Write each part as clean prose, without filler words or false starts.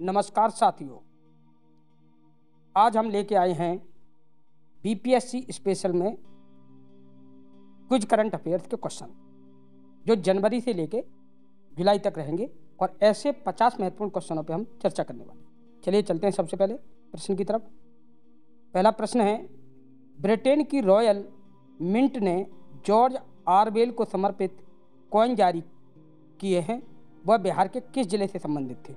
नमस्कार साथियों, आज हम लेके आए हैं बीपीएससी स्पेशल में कुछ करंट अफेयर्स के क्वेश्चन जो जनवरी से लेके जुलाई तक रहेंगे और ऐसे 50 महत्वपूर्ण क्वेश्चनों पे हम चर्चा करने वाले हैं। चलिए चलते हैं सबसे पहले प्रश्न की तरफ। पहला प्रश्न है, ब्रिटेन की रॉयल मिंट ने जॉर्ज ऑरवेल को समर्पित कॉइन जारी किए हैं, वह बिहार के किस जिले से संबंधित थे?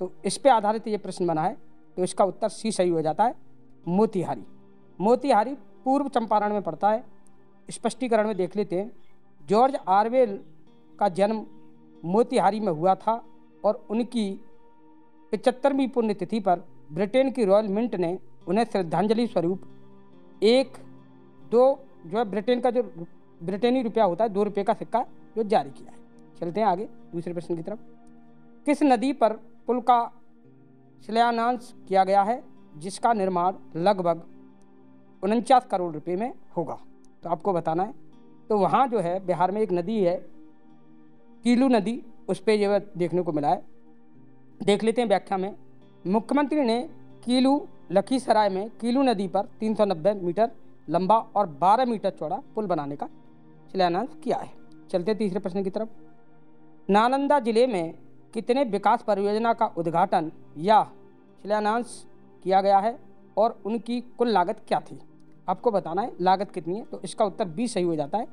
तो इस पे आधारित ये प्रश्न बना है, तो इसका उत्तर सी सही हो जाता है, मोतिहारी। मोतिहारी पूर्व चंपारण में पड़ता है। स्पष्टीकरण में देख लेते हैं। जॉर्ज ऑरवेल का जन्म मोतिहारी में हुआ था और उनकी 75वीं पुण्यतिथि पर ब्रिटेन की रॉयल मिंट ने उन्हें श्रद्धांजलि स्वरूप जो है ब्रिटेन का जो ब्रिटेनी रुपया होता है, 2 रुपये का सिक्का जो जारी किया है। चलते हैं आगे दूसरे प्रश्न की तरफ। किस नदी पर पुल का शिलान्यास किया गया है जिसका निर्माण लगभग 49 करोड़ रुपए में होगा? तो आपको बताना है। तो वहाँ जो है बिहार में एक नदी है, कीलू नदी, उस पर जो देखने को मिला है। देख लेते हैं व्याख्या में। मुख्यमंत्री ने कीलू लखीसराय में कीलू नदी पर 390 मीटर लंबा और 12 मीटर चौड़ा पुल बनाने का शिलान्यास किया है। चलते हैं तीसरे प्रश्न की तरफ। नालंदा जिले में कितने विकास परियोजना का उद्घाटन या शिलान्यास किया गया है और उनकी कुल लागत क्या थी? आपको बताना है लागत कितनी है। तो इसका उत्तर बी सही हो जाता है,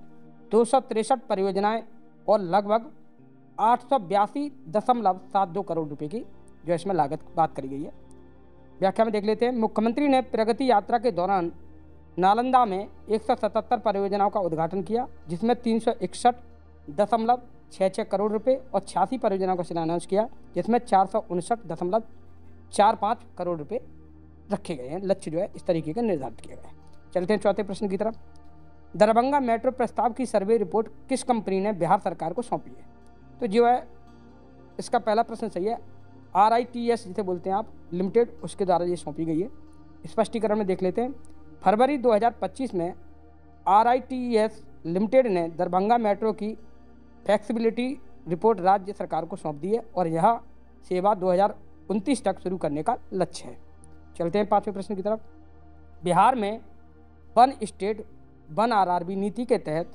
263 परियोजनाएं और लगभग 882.72 करोड़ रुपए की जो इसमें लागत बात करी गई है। व्याख्या में देख लेते हैं। मुख्यमंत्री ने प्रगति यात्रा के दौरान नालंदा में 177 परियोजनाओं का उद्घाटन किया, जिसमें 361.66 करोड़ रुपए और 86 परियोजनाओं का शिलान्यास किया, जिसमें 459.45 करोड़ रुपए रखे गए हैं। लक्ष्य जो है इस तरीके के निर्धारित किए गए हैं। चलते हैं चौथे प्रश्न की तरफ। दरभंगा मेट्रो प्रस्ताव की सर्वे रिपोर्ट किस कंपनी ने बिहार सरकार को सौंपी है? तो जो है इसका पहला प्रश्न सही है, RITES जिसे बोलते हैं आप लिमिटेड, उसके द्वारा ये सौंपी गई है। स्पष्टीकरण में देख लेते हैं। फरवरी 2025 में RITES लिमिटेड ने दरभंगा मेट्रो की फ्लेक्सिबिलिटी रिपोर्ट राज्य सरकार को सौंप दी है और यह सेवा 2029 तक शुरू करने का लक्ष्य है। चलते हैं पांचवें प्रश्न की तरफ। बिहार में वन स्टेट वन RRB नीति के तहत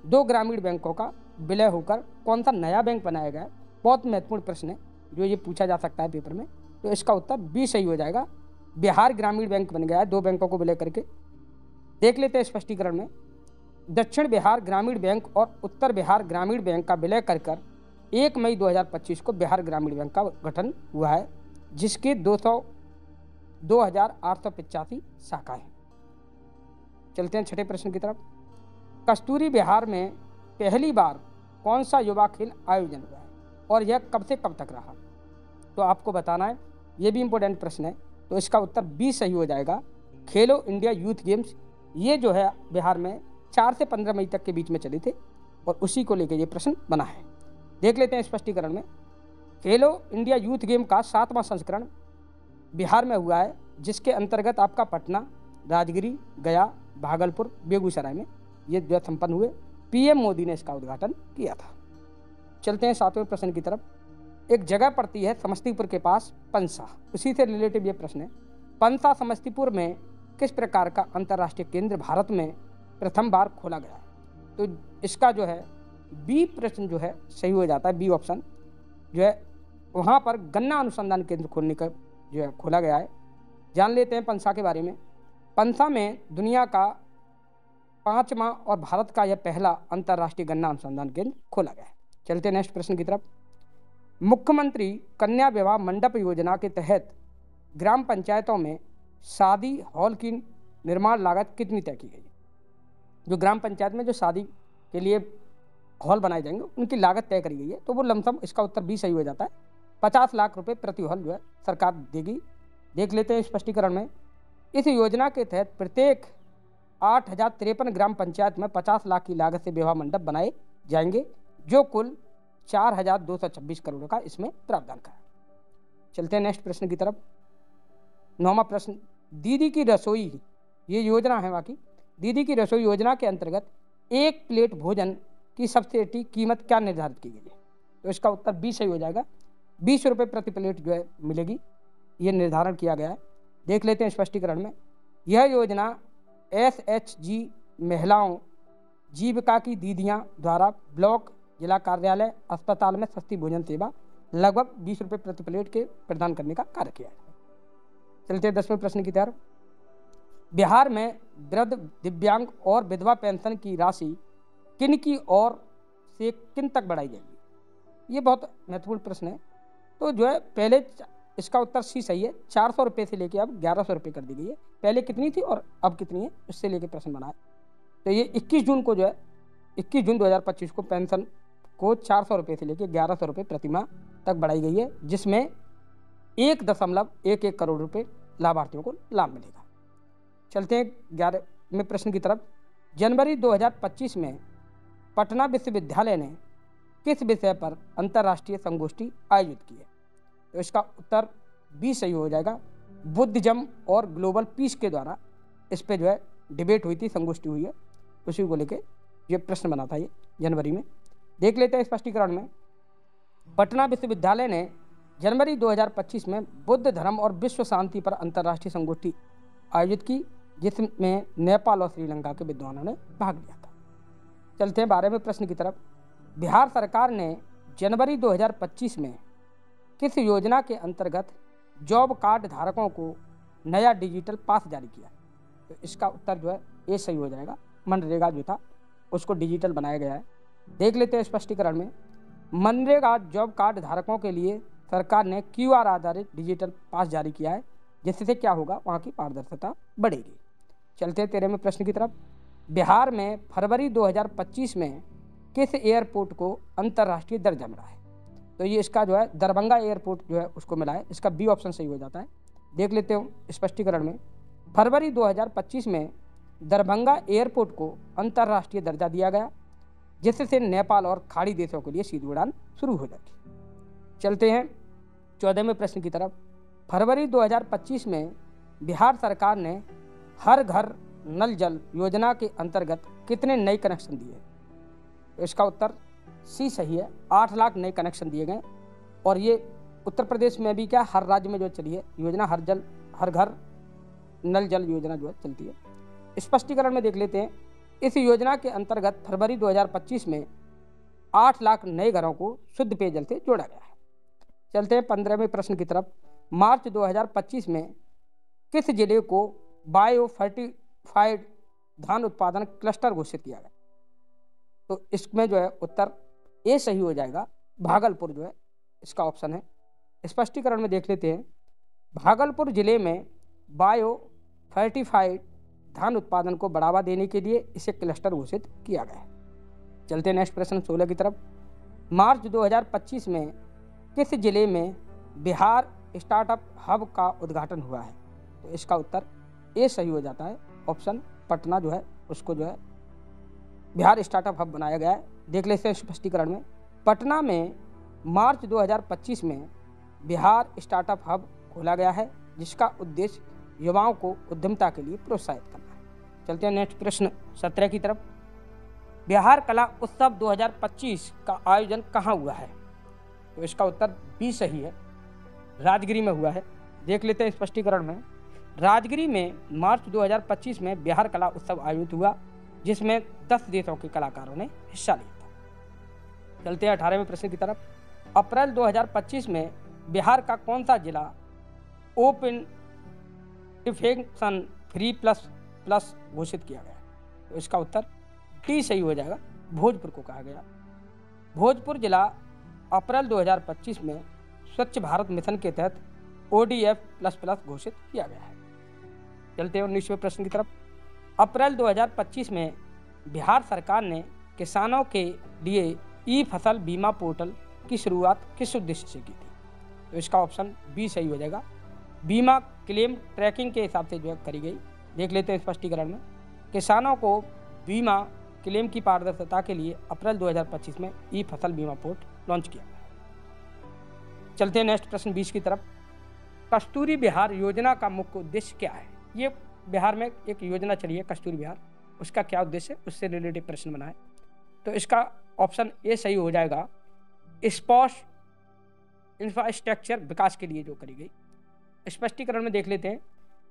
2 ग्रामीण बैंकों का विलय होकर कौन सा नया बैंक बनाया गया है? बहुत महत्वपूर्ण प्रश्न है जो ये पूछा जा सकता है पेपर में। तो इसका उत्तर बी सही हो जाएगा, बिहार ग्रामीण बैंक बन गया है 2 बैंकों को विलय करके। देख लेते हैं स्पष्टीकरण में। दक्षिण बिहार ग्रामीण बैंक और उत्तर बिहार ग्रामीण बैंक का विलय कर 1 मई 2025 को बिहार ग्रामीण बैंक का गठन हुआ है, जिसके 2,885 शाखाएं। चलते हैं छठे प्रश्न की तरफ। कस्तूरी बिहार में पहली बार कौन सा युवा खेल आयोजन हुआ है और यह कब से कब तक रहा? तो आपको बताना है, ये भी इम्पोर्टेंट प्रश्न है। तो इसका उत्तर बी सही हो जाएगा, खेलो इंडिया यूथ गेम्स। ये जो है बिहार में 4 से 15 मई तक के बीच में चले थे और उसी को लेकर ये प्रश्न बना है। देख लेते हैं स्पष्टीकरण में। खेलो इंडिया यूथ गेम का 7वां संस्करण बिहार में हुआ है, जिसके अंतर्गत आपका पटना, राजगिरी, गया, भागलपुर, बेगूसराय में ये जो संपन्न हुए। PM मोदी ने इसका उद्घाटन किया था। चलते हैं 7वें प्रश्न की तरफ। एक जगह पड़ती है समस्तीपुर के पास, पंसा, उसी से रिलेटिव ये प्रश्न है। पंसा समस्तीपुर में किस प्रकार का अंतर्राष्ट्रीय केंद्र भारत में प्रथम बार खोला गया है? तो इसका जो है बी प्रश्न जो है सही हो जाता है, बी ऑप्शन जो है वहाँ पर गन्ना अनुसंधान केंद्र खोलने का जो है खोला गया है। जान लेते हैं पंसा के बारे में। पंसा में दुनिया का 5वां और भारत का यह पहला अंतर्राष्ट्रीय गन्ना अनुसंधान केंद्र खोला गया है। चलते हैं नेक्स्ट प्रश्न की तरफ। मुख्यमंत्री कन्या विवाह मंडप योजना के तहत ग्राम पंचायतों में शादी हॉल की निर्माण लागत कितनी तय की गई? जो ग्राम पंचायत में जो शादी के लिए हॉल बनाए जाएंगे उनकी लागत तय करी गई है, तो वो लमसम, इसका उत्तर भी सही हो जाता है, 50 लाख रुपए प्रति हॉल जो है सरकार देगी। देख लेते हैं स्पष्टीकरण में। इस योजना के तहत प्रत्येक 8,053 ग्राम पंचायत में 50 लाख की लागत से विवाह मंडप बनाए जाएंगे, जो कुल 4,226 करोड़ का इसमें प्रावधान का है। चलते हैं नेक्स्ट प्रश्न की तरफ। 9वां प्रश्न, दीदी की रसोई ये योजना है बाकी। दीदी की रसोई योजना के अंतर्गत 1 प्लेट भोजन की सब्सिडी कीमत क्या निर्धारित की गई है? तो इसका उत्तर बी सही हो जाएगा, 20 रुपये प्रति प्लेट जो है मिलेगी, ये निर्धारण किया गया है। देख लेते हैं स्पष्टीकरण में। यह योजना SHG महिलाओं जीविका की दीदियां द्वारा ब्लॉक, जिला कार्यालय, अस्पताल में सस्ती भोजन सेवा लगभग 20 रुपये प्रति प्लेट के प्रदान करने का कार्य किया है। चलते हैं 10वें प्रश्न की तरफ। बिहार में वृद्ध, दिव्यांग और विधवा पेंशन की राशि किन की ओर से किन तक बढ़ाई जाएगी? ये बहुत महत्वपूर्ण प्रश्न है। तो जो है पहले इसका उत्तर सी सही है, 400 रुपये से लेके अब 1100 रुपये कर दी गई है। पहले कितनी थी और अब कितनी है, उससे लेके प्रश्न बना है। तो ये 21 जून को जो है 21 जून 2025 को पेंशन को 400 रुपये से लेके 1100 रुपये प्रति माह तक बढ़ाई गई है, जिसमें 1.11 करोड़ रुपये लाभार्थियों को लाभ मिलेगा। चलते हैं 11वें प्रश्न की तरफ। जनवरी 2025 में पटना विश्वविद्यालय ने किस विषय पर अंतर्राष्ट्रीय संगोष्ठी आयोजित की है? तो इसका उत्तर बी सही हो जाएगा। बुद्धिज्म और ग्लोबल पीस के द्वारा इस पे जो है डिबेट हुई थी, संगोष्ठी हुई है, उसी को लेके ये प्रश्न बना था ये जनवरी में। देख लेते हैं स्पष्टीकरण में। पटना विश्वविद्यालय ने जनवरी 2025 में बुद्ध धर्म और विश्व शांति पर अंतर्राष्ट्रीय संगोष्ठी आयोजित की, जिसमें नेपाल और श्रीलंका के विद्वानों ने भाग लिया था। चलते हैं 12वें प्रश्न की तरफ। बिहार सरकार ने जनवरी 2025 में किस योजना के अंतर्गत जॉब कार्ड धारकों को नया डिजिटल पास जारी किया? तो इसका उत्तर जो है ये सही हो जाएगा। मनरेगा जो था उसको डिजिटल बनाया गया है। देख लेते हैं स्पष्टीकरण में। मनरेगा जॉब कार्ड धारकों के लिए सरकार ने QR आधारित डिजिटल पास जारी किया है, जिससे क्या होगा, वहाँ की पारदर्शिता बढ़ेगी। चलते हैं 13वें प्रश्न की तरफ। बिहार में फरवरी 2025 में किस एयरपोर्ट को अंतर्राष्ट्रीय दर्जा मिला है? तो ये इसका जो है दरभंगा एयरपोर्ट जो है उसको मिला है। इसका बी ऑप्शन सही हो जाता है। देख लेते हो स्पष्टीकरण में। फरवरी 2025 में दरभंगा एयरपोर्ट को अंतर्राष्ट्रीय दर्जा दिया गया, जिससे नेपाल और खाड़ी देशों के लिए सीधी उड़ान शुरू हो जाएगी। चलते हैं 14वें प्रश्न की तरफ। फरवरी 2025 में बिहार सरकार ने हर घर नल जल योजना के अंतर्गत कितने नए कनेक्शन दिए? तो इसका उत्तर सी सही है। 8 लाख नए कनेक्शन दिए गए, और ये उत्तर प्रदेश में भी क्या हर राज्य में जो चली है योजना, हर घर नल जल योजना जो है चलती है। स्पष्टीकरण में देख लेते हैं। इस योजना के अंतर्गत फरवरी 2025 में 8 लाख नए घरों को शुद्ध पेयजल से जोड़ा गया है। चलते हैं 15वें प्रश्न की तरफ। मार्च 2025 में किस जिले को बायो फर्टिफाइड धान उत्पादन क्लस्टर घोषित किया गया? तो इसमें जो है उत्तर ए सही हो जाएगा। भागलपुर जो है इसका ऑप्शन है। स्पष्टीकरण में देख लेते हैं। भागलपुर जिले में बायो फर्टिफाइड धान उत्पादन को बढ़ावा देने के लिए इसे क्लस्टर घोषित किया गया है। चलते हैं नेक्स्ट प्रश्न 16 की तरफ। मार्च 2025 में किस जिले में बिहार स्टार्टअप हब का उद्घाटन हुआ है? तो इसका उत्तर ए सही हो जाता है। ऑप्शन पटना जो है उसको जो है बिहार स्टार्टअप हब बनाया गया है। देख लेते हैं स्पष्टीकरण में। पटना में मार्च 2025 में बिहार स्टार्टअप हब खोला गया है, जिसका उद्देश्य युवाओं को उद्यमिता के लिए प्रोत्साहित करना है। चलते हैं नेक्स्ट प्रश्न 17 की तरफ। बिहार कला उत्सव 2025 का आयोजन कहाँ हुआ है? तो इसका उत्तर बी सही है। राजगिरी में हुआ है। देख लेते हैं स्पष्टीकरण में। राजगिरी में मार्च 2025 में बिहार कला उत्सव आयोजित हुआ, जिसमें 10 देशों के कलाकारों ने हिस्सा लिया था। चलते हैं 18वें प्रश्न की तरफ। अप्रैल 2025 में बिहार का कौन सा जिला ओपन डिफेक्शन फ्री प्लस घोषित किया गया? तो इसका उत्तर डी सही हो जाएगा। भोजपुर को कहा गया। भोजपुर जिला अप्रैल 2025 में स्वच्छ भारत मिशन के तहत ODF++ घोषित किया गया है। चलते हैं 19वें प्रश्न की तरफ। अप्रैल 2025 में बिहार सरकार ने किसानों के लिए ई फसल बीमा पोर्टल की शुरुआत किस उद्देश्य से की थी? तो इसका ऑप्शन बी सही हो जाएगा। बीमा क्लेम ट्रैकिंग के हिसाब से जो है करी गई। देख लेते हैं स्पष्टीकरण में। किसानों को बीमा क्लेम की पारदर्शिता के लिए अप्रैल 2025 में ई फसल बीमा पोर्टल लॉन्च किया गया। चलते हैं नेक्स्ट प्रश्न 20 की तरफ। कस्तूरी बिहार योजना का मुख्य उद्देश्य क्या है? ये बिहार में एक योजना चली है कस्तूरी बिहार, उसका क्या उद्देश्य है, उससे रिलेटेड प्रश्न बना है। तो इसका ऑप्शन ए सही हो जाएगा। इंफ्रास्ट्रक्चर विकास के लिए जो करी गई। स्पष्टीकरण में देख लेते हैं,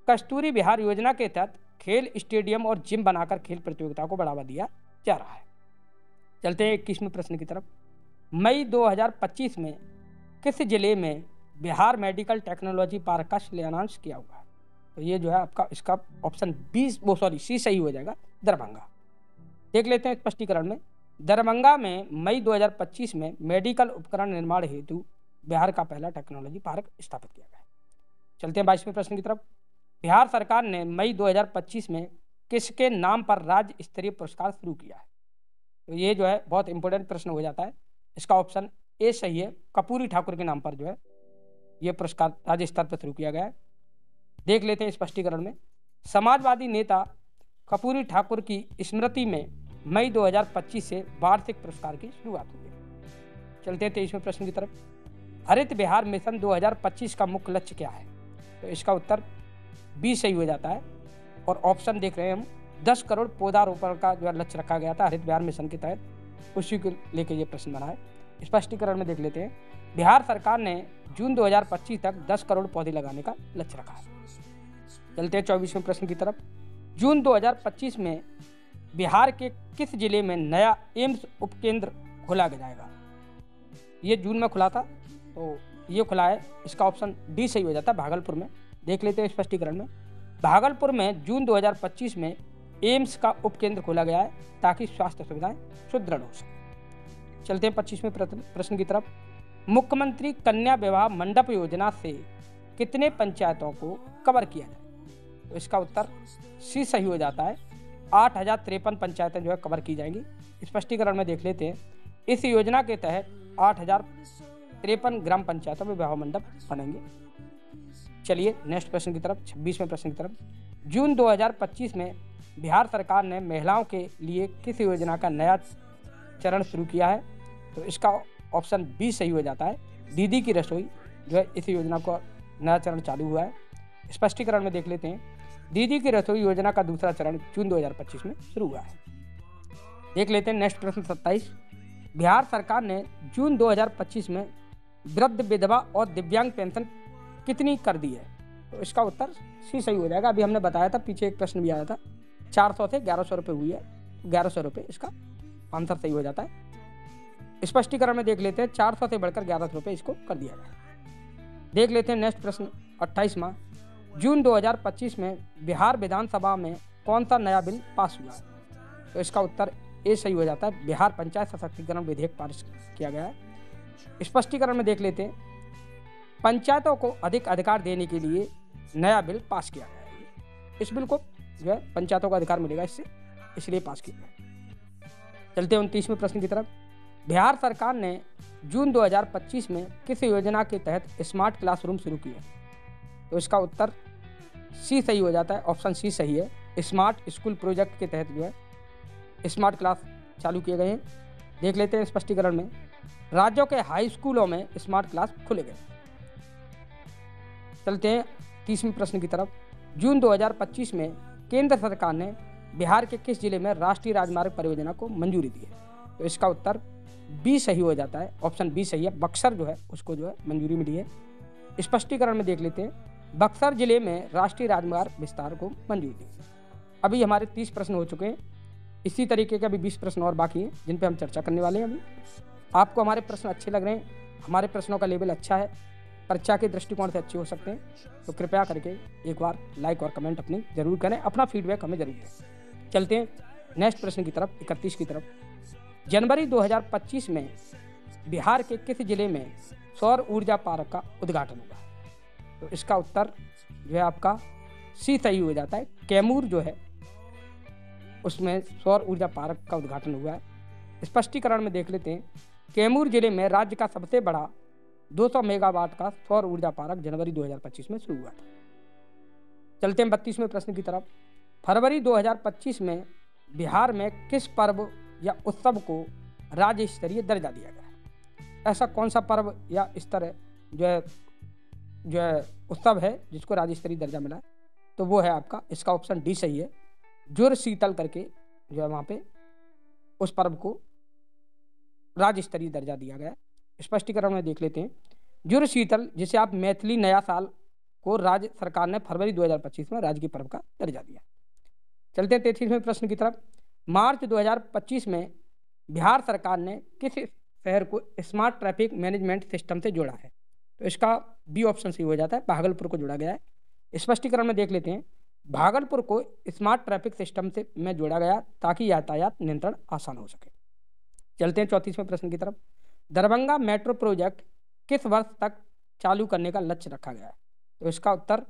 कस्तूरी बिहार योजना के तहत खेल स्टेडियम और जिम बनाकर खेल प्रतियोगिता को बढ़ावा दिया जा रहा है। चलते हैं 21वें प्रश्न की तरफ। मई 2025 में किस जिले में बिहार मेडिकल टेक्नोलॉजी पार्क का शिलान्यास किया हुआ है? तो ये जो है आपका इसका ऑप्शन सी सही हो जाएगा, दरभंगा। देख लेते हैं स्पष्टीकरण में, दरभंगा में मई 2025 में मेडिकल उपकरण निर्माण हेतु बिहार का पहला टेक्नोलॉजी पार्क स्थापित किया गया। चलते हैं 22वें प्रश्न की तरफ। बिहार सरकार ने मई 2025 में किसके नाम पर राज्य स्तरीय पुरस्कार शुरू किया है? तो ये जो है बहुत इंपॉर्टेंट प्रश्न हो जाता है। इसका ऑप्शन ए सही है, कपूरी ठाकुर के नाम पर जो है ये पुरस्कार राज्य स्तर पर शुरू किया गया है। देख लेते हैं स्पष्टीकरण में, समाजवादी नेता कपूरी ठाकुर की स्मृति में मई 2025 से वार्षिक पुरस्कार की शुरुआत हुई है। चलते हैं 23वें प्रश्न की तरफ। हरित बिहार मिशन 2025 का मुख्य लक्ष्य क्या है? तो इसका उत्तर बी सही हो जाता है। और ऑप्शन देख रहे हैं हम, 10 करोड़ पौधारोपण का जो लक्ष्य रखा गया था हरित बिहार मिशन के तहत, उसी को लेकर ये प्रश्न बना है। स्पष्टीकरण में देख लेते हैं, बिहार सरकार ने जून 2025 तक 10 करोड़ पौधे लगाने का लक्ष्य रखा है। चलते हैं 24वें प्रश्न की तरफ। जून 2025 में बिहार के किस जिले में नया एम्स उपकेंद्र खोला जाएगा? ये जून में खुला था, तो ये खुला है, इसका ऑप्शन डी सही हो जाता है, भागलपुर में। देख लेते हैं स्पष्टीकरण में, भागलपुर में जून 2025 में एम्स का उपकेंद्र खोला गया है ताकि स्वास्थ्य सुविधाएं सुदृढ़ हो सके। चलते हैं 25वें प्रश्न की तरफ। मुख्यमंत्री कन्या विवाह मंडप योजना से कितने पंचायतों को कवर किया जाए? तो इसका उत्तर सी सही हो जाता है, 8053 पंचायतें जो है कवर की जाएंगी। स्पष्टीकरण में देख लेते हैं, इस योजना के तहत 8053 ग्राम पंचायतों में विवाह मंडप बनेंगे। चलिए नेक्स्ट प्रश्न की तरफ, 26वें प्रश्न की तरफ। जून 2025 में बिहार सरकार ने महिलाओं के लिए किस योजना का नया चरण शुरू किया है? तो इसका ऑप्शन बी सही हो जाता है, दीदी की रसोई जो है इस योजना का नया चरण चालू हुआ है। स्पष्टीकरण में देख लेते हैं, दीदी की रसोई योजना का दूसरा चरण जून 2025 में शुरू हुआ है। देख लेते हैं नेक्स्ट प्रश्न 27। बिहार सरकार ने जून 2025 में वृद्ध, विधवा और दिव्यांग पेंशन कितनी कर दी है? तो इसका उत्तर सी सही हो जाएगा। अभी हमने बताया था, पीछे एक प्रश्न भी आया था, 400 से 1100 रुपये हुई है, 1100 रुपये इसका आंसर सही हो जाता है। स्पष्टीकरण में देख लेते हैं, 400 से बढ़कर 1100 रुपये इसको कर दिया गया। देख लेते हैं नेक्स्ट प्रश्न 28वां। जून 2025 में बिहार विधानसभा में कौन सा नया बिल पास हुआ है? तो इसका उत्तर ए सही हो जाता है, बिहार पंचायत सशक्तिकरण विधेयक पास किया गया है। स्पष्टीकरण में देख लेते हैं, पंचायतों को अधिक अधिकार देने के लिए नया बिल पास किया गया है। इस बिल को जो है पंचायतों को अधिकार मिलेगा इससे, इसलिए पास किया गया। चलते हैं 29वें प्रश्न की तरफ। बिहार सरकार ने जून 2025 में किस योजना के तहत स्मार्ट क्लासरूम शुरू किए? तो इसका उत्तर सी सही हो जाता है, ऑप्शन सी सही है, स्मार्ट स्कूल प्रोजेक्ट के तहत जो है स्मार्ट क्लास चालू किए गए हैं। देख लेते हैं स्पष्टीकरण में, राज्यों के हाई स्कूलों में स्मार्ट क्लास खुले गए। चलते हैं 30वें प्रश्न की तरफ। जून 2025 में केंद्र सरकार ने बिहार के किस जिले में राष्ट्रीय राजमार्ग परियोजना को मंजूरी दी है? तो इसका उत्तर बी सही हो जाता है, ऑप्शन बी सही है, बक्सर जो है उसको जो है मंजूरी मिली है। स्पष्टीकरण में देख लेते हैं, बक्सर जिले में राष्ट्रीय राजमार्ग विस्तार को मंजूरी दी। अभी हमारे 30 प्रश्न हो चुके हैं, इसी तरीके के अभी 20 प्रश्न और बाकी हैं जिन पे हम चर्चा करने वाले हैं। अभी आपको हमारे प्रश्न अच्छे लग रहे हैं, हमारे प्रश्नों का लेवल अच्छा है, परीक्षा के दृष्टिकोण से अच्छे हो सकते हैं, तो कृपया करके एक बार लाइक और कमेंट अपनी जरूर करें, अपना फीडबैक हमें जरूर दें। चलते हैं नेक्स्ट प्रश्न की तरफ, 31 की तरफ। जनवरी 2025 में बिहार के किस जिले में सौर ऊर्जा पार्क का उद्घाटन हुआ? तो इसका उत्तर जो है आपका सी सही हो जाता है, कैमूर जो है उसमें सौर ऊर्जा पार्क का उद्घाटन हुआ है। स्पष्टीकरण में देख लेते हैं, कैमूर जिले में राज्य का सबसे बड़ा 200 मेगावाट का सौर ऊर्जा पार्क जनवरी 2025 में शुरू हुआ था। चलते हैं 32वें प्रश्न की तरफ। फरवरी 2025 में बिहार में किस पर्व या उत्सव को राज्य स्तरीय दर्जा दिया गया? ऐसा कौन सा पर्व या स्तर जो है उत्सव है जिसको राज्य स्तरीय दर्जा मिला है? तो वो है आपका, इसका ऑप्शन डी सही है, जुड़ शीतल करके जो है वहाँ पे उस पर्व को राज्य स्तरीय दर्जा दिया गया है। स्पष्टीकरण में देख लेते हैं, जुड़ शीतल, जिसे आप मैथिली नया साल को राज्य सरकार ने फरवरी 2025 में राज्य के पर्व का दर्जा दिया। चलते हैं 33वें प्रश्न की तरफ। मार्च 2025 में बिहार सरकार ने किस शहर को स्मार्ट ट्रैफिक मैनेजमेंट सिस्टम से जोड़ा है? तो इसका बी ऑप्शन सही हो जाता है, भागलपुर को जोड़ा गया है। स्पष्टीकरण में देख लेते हैं। भागलपुर को स्मार्ट ट्रैफिक सिस्टम से में जोड़ा गया ताकि यातायात नियंत्रण आसान हो सके। चलते हैं 34वें प्रश्न की तरफ। दरभंगा मेट्रो प्रोजेक्ट किस वर्ष तक चालू करने का लक्ष्य रखा गया है? तो इसका उत्तर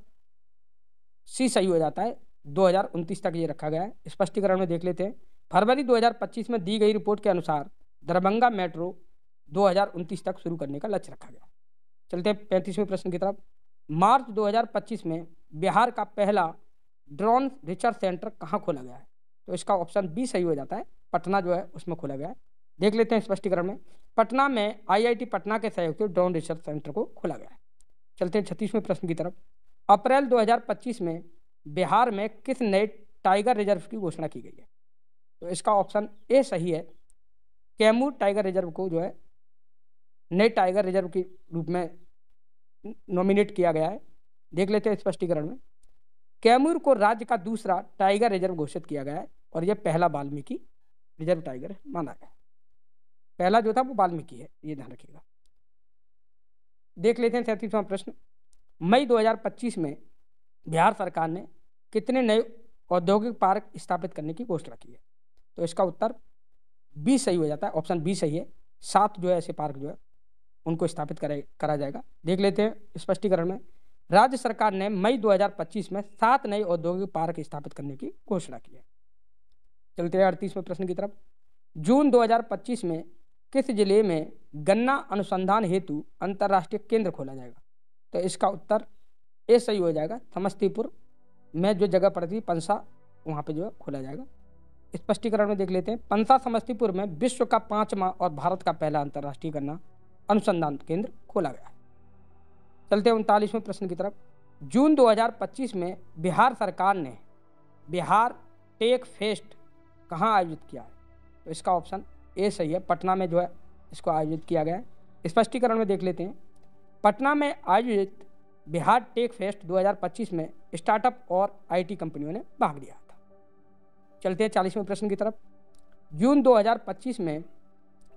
सी सही हो जाता है, 2029 तक ये रखा गया है। स्पष्टीकरण में देख लेते हैं। फरवरी 2025 में दी गई रिपोर्ट के अनुसार दरभंगा मेट्रो 2029 तक शुरू करने का लक्ष्य रखा गया। चलते हैं 35वें प्रश्न की तरफ। मार्च 2025 में बिहार का पहला ड्रोन रिसर्च सेंटर कहाँ खोला गया है? तो इसका ऑप्शन बी सही हो जाता है, पटना जो है उसमें खोला गया है। देख लेते हैं स्पष्टीकरण में। पटना में आईआईटी पटना के सहयोग से ड्रोन रिसर्च सेंटर को खोला गया है। चलते हैं 36वें प्रश्न की तरफ। अप्रैल 2025 में बिहार में किस नए टाइगर रिजर्व की घोषणा की गई है? तो इसका ऑप्शन ए सही है, कैमूर टाइगर रिजर्व को जो है नए टाइगर रिजर्व के रूप में नॉमिनेट किया गया है। देख लेते हैं स्पष्टीकरण में। कैमूर को राज्य का दूसरा टाइगर रिजर्व घोषित किया गया है और यह पहला वाल्मीकि रिजर्व टाइगर माना गया है। पहला जो था वो वाल्मीकि है, ये ध्यान रखिएगा। देख लेते हैं 37वां प्रश्न। मई 2025 में बिहार सरकार ने कितने नए औद्योगिक पार्क स्थापित करने की घोषणा की है? तो इसका उत्तर बी सही हो जाता है, ऑप्शन बी सही है। 7 जो है ऐसे पार्क जो है उनको स्थापित करा जाएगा। देख लेते हैं स्पष्टीकरण में। राज्य सरकार ने मई 2025 में 7 नए औद्योगिक पार्क स्थापित करने की घोषणा की है। चलते हैं 38वें प्रश्न की तरफ। जून 2025 में किस जिले में गन्ना अनुसंधान हेतु अंतर्राष्ट्रीय केंद्र खोला जाएगा? तो इसका उत्तर ए सही हो जाएगा, समस्तीपुर में जो जगह पड़ती है पंसा, वहाँ पे जो है खोला जाएगा। स्पष्टीकरण में देख लेते हैं। पंसा समस्तीपुर में विश्व का 5वां और भारत का पहला अंतर्राष्ट्रीय गन्ना अनुसंधान केंद्र खोला गया है। चलते हैं 39वें प्रश्न की तरफ। जून 2025 में बिहार सरकार ने बिहार टेक फेस्ट कहाँ आयोजित किया है? तो इसका ऑप्शन ए सही है, पटना में जो है इसको आयोजित किया गया है। स्पष्टीकरण में देख लेते हैं। पटना में आयोजित बिहार टेक फेस्ट 2025 में स्टार्टअप और आईटी कंपनियों ने भाग लिया था। चलते हैं 40वें प्रश्न की तरफ। जून 2025 में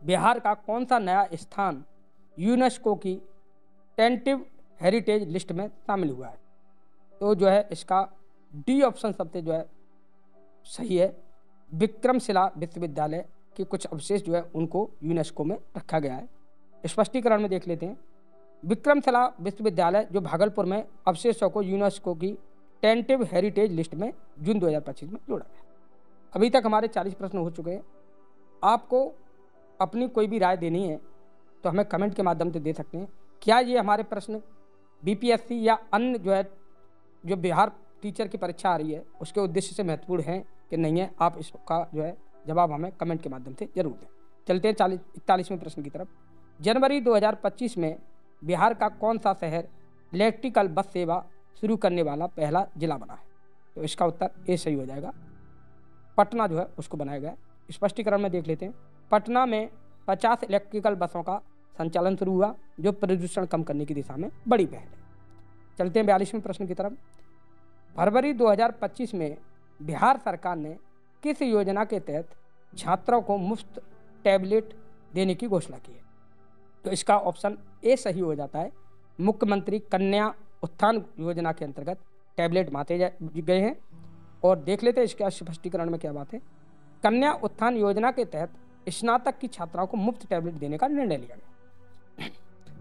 बिहार का कौन सा नया स्थान यूनेस्को की टेंटिव हेरिटेज लिस्ट में शामिल हुआ है? तो जो है इसका डी ऑप्शन सबसे जो है सही है, विक्रमशिला विश्वविद्यालय के कुछ अवशेष जो है उनको यूनेस्को में रखा गया है। स्पष्टीकरण में देख लेते हैं। विक्रमशिला विश्वविद्यालय जो भागलपुर में अवशेषों को यूनेस्को की टेंटिव हेरिटेज लिस्ट में जून 2025 में जोड़ा गया। अभी तक हमारे 40 प्रश्न हो चुके हैं। आपको अपनी कोई भी राय देनी है तो हमें कमेंट के माध्यम से दे सकते हैं। क्या ये हमारे प्रश्न बीपीएससी या अन्य जो है जो बिहार टीचर की परीक्षा आ रही है उसके उद्देश्य से महत्वपूर्ण है कि नहीं है? आप इसका जो है जवाब हमें कमेंट के माध्यम से जरूर दें। चलते हैं 41वें प्रश्न की तरफ। जनवरी 2025 में बिहार का कौन सा शहर इलेक्ट्रिकल बस सेवा शुरू करने वाला पहला जिला बना है? तो इसका उत्तर ए सही हो जाएगा, पटना जो है उसको बनाया गया है। स्पष्टीकरण में देख लेते हैं। पटना में 50 इलेक्ट्रिकल बसों का संचालन शुरू हुआ जो प्रदूषण कम करने की दिशा में बड़ी पहल है। चलते हैं 42वें प्रश्न की तरफ। फरवरी 2025 में बिहार सरकार ने किस योजना के तहत छात्रों को मुफ्त टैबलेट देने की घोषणा की है? तो इसका ऑप्शन ए सही हो जाता है, मुख्यमंत्री कन्या उत्थान योजना के अंतर्गत टैबलेट बांटे गए हैं। और देख लेते हैं इसके स्पष्टीकरण में क्या बात है। कन्या उत्थान योजना के तहत स्नातक की छात्राओं को मुफ्त टैबलेट देने का निर्णय लिया गया।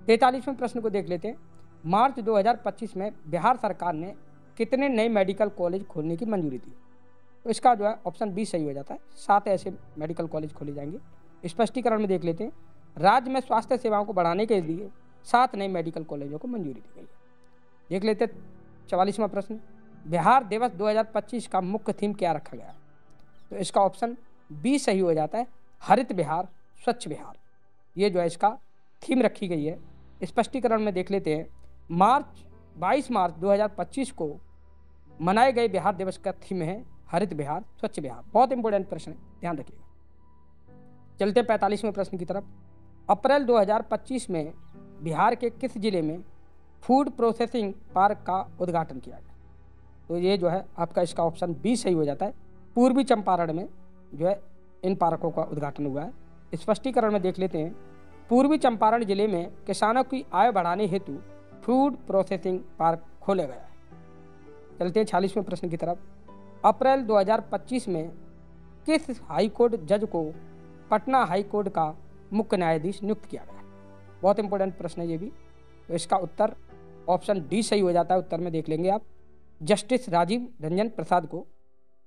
43वें प्रश्न को देख लेते हैं। मार्च 2025 में बिहार सरकार ने कितने नए मेडिकल कॉलेज खोलने की मंजूरी दी? तो इसका जो है ऑप्शन बी सही हो जाता है, 7 ऐसे मेडिकल कॉलेज खोले जाएंगे। स्पष्टीकरण में देख लेते हैं। राज्य में स्वास्थ्य सेवाओं को बढ़ाने के लिए 7 नए मेडिकल कॉलेजों को मंजूरी दी गई है। देख लेते हैं 44वां प्रश्न। बिहार दिवस 2025 का मुख्य थीम क्या रखा गया है? तो इसका ऑप्शन बी सही हो जाता है, हरित बिहार स्वच्छ बिहार, ये जो है इसका थीम रखी गई है। स्पष्टीकरण में देख लेते हैं। 22 मार्च 2025 को मनाए गए बिहार दिवस का थीम है हरित बिहार स्वच्छ बिहार। बहुत इंपॉर्टेंट प्रश्न है, ध्यान रखिएगा। चलते 45वें प्रश्न की तरफ। अप्रैल 2025 में बिहार के किस जिले में फूड प्रोसेसिंग पार्क का उद्घाटन किया गया? तो ये जो है आपका इसका ऑप्शन बी सही हो जाता है। पूर्वी चंपारण में जो है इन पार्कों का उद्घाटन हुआ है। स्पष्टीकरण में देख लेते हैं। पूर्वी चंपारण जिले में किसानों की आय बढ़ाने हेतु फूड प्रोसेसिंग पार्क खोला गया है। चलते हैं 46वें प्रश्न की तरफ। अप्रैल 2025 में किस हाईकोर्ट जज को पटना हाईकोर्ट का मुख्य न्यायाधीश नियुक्त किया गया? बहुत इंपॉर्टेंट प्रश्न है ये भी। तो इसका उत्तर ऑप्शन डी सही हो जाता है। उत्तर में देख लेंगे आप, जस्टिस राजीव रंजन प्रसाद को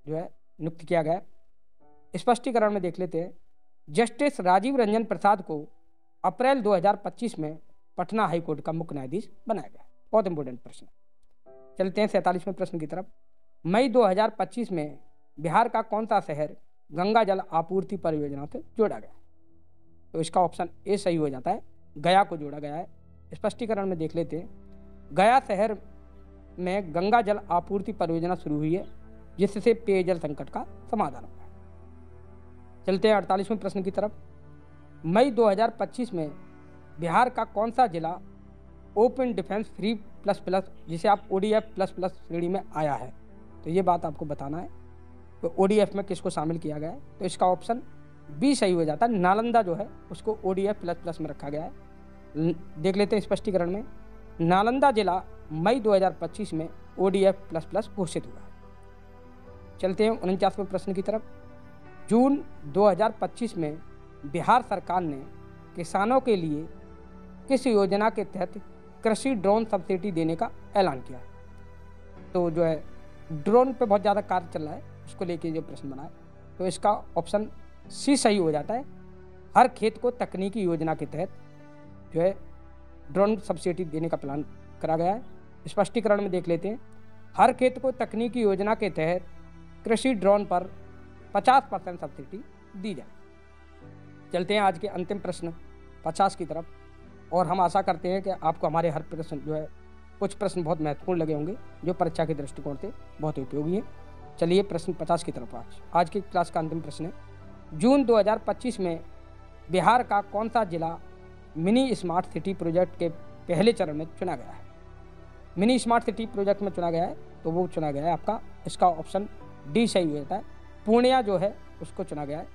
जो है नियुक्त किया गया। स्पष्टीकरण में देख लेते हैं। जस्टिस राजीव रंजन प्रसाद को अप्रैल 2025 में पटना हाईकोर्ट का मुख्य न्यायाधीश बनाया गया। बहुत इंपॉर्टेंट प्रश्न। चलते हैं 47वें प्रश्न की तरफ। मई 2025 में बिहार का कौन सा शहर गंगा जल आपूर्ति परियोजना से जोड़ा गया? तो इसका ऑप्शन ए सही हो जाता है, गया को जोड़ा गया है। स्पष्टीकरण में देख लेते हैं। गया शहर में गंगा जल आपूर्ति परियोजना शुरू हुई है, जिससे पेयजल संकट का समाधान हुआ है। चलते हैं 48वें प्रश्न की तरफ। मई 2025 में बिहार का कौन सा जिला open defence free plus plus, जिसे आप ODF प्लस प्लस श्रेणी में आया है? तो ये बात आपको बताना है। तो ODF में किसको शामिल किया गया है? तो इसका ऑप्शन बी सही हो जाता है। नालंदा जो है उसको ODF प्लस प्लस में रखा गया है। देख लेते हैं स्पष्टीकरण में। नालंदा जिला मई 2025 में ODF प्लस प्लस घोषित हुआ है। चलते हैं 49वें प्रश्न की तरफ। जून 2025 में बिहार सरकार ने किसानों के लिए किस योजना के तहत कृषि ड्रोन सब्सिडी देने का ऐलान किया है? तो जो है ड्रोन पे बहुत ज़्यादा कार्य चल रहा है, उसको लेके जो प्रश्न बना है। तो इसका ऑप्शन सी सही हो जाता है। हर खेत को तकनीकी योजना के तहत जो है ड्रोन सब्सिडी देने का प्लान करा गया है। स्पष्टीकरण में देख लेते हैं। हर खेत को तकनीकी योजना के तहत कृषि ड्रोन पर 50% सब्सिडी दी जाए। चलते हैं आज के अंतिम प्रश्न 50 की तरफ। और हम आशा करते हैं कि आपको हमारे हर प्रश्न जो है, कुछ प्रश्न बहुत महत्वपूर्ण लगे होंगे, जो परीक्षा के दृष्टिकोण से बहुत उपयोगी हैं। चलिए प्रश्न 50 की तरफ। आज की क्लास का अंतिम प्रश्न है। जून 2025 में बिहार का कौन सा जिला मिनी स्मार्ट सिटी प्रोजेक्ट के पहले चरण में चुना गया है? मिनी स्मार्ट सिटी प्रोजेक्ट में चुना गया है, तो वो चुना गया है आपका, इसका ऑप्शन डी सही हो जाता है। पूर्णिया जो है उसको चुना गया है।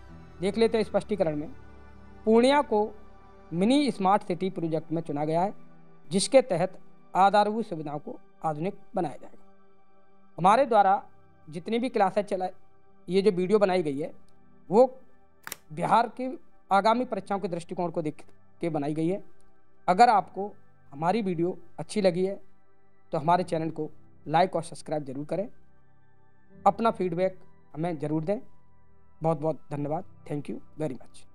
देख लेते हैं स्पष्टीकरण में। पूर्णिया को मिनी स्मार्ट सिटी प्रोजेक्ट में चुना गया है, जिसके तहत आधारभूत सुविधाओं को आधुनिक बनाया जाएगा। हमारे द्वारा जितनी भी क्लासें चला, ये जो वीडियो बनाई गई है, वो बिहार के आगामी परीक्षाओं के दृष्टिकोण को देख के बनाई गई है। अगर आपको हमारी वीडियो अच्छी लगी है तो हमारे चैनल को लाइक और सब्सक्राइब जरूर करें। अपना फीडबैक हमें ज़रूर दें। बहुत बहुत धन्यवाद। Thank you very much.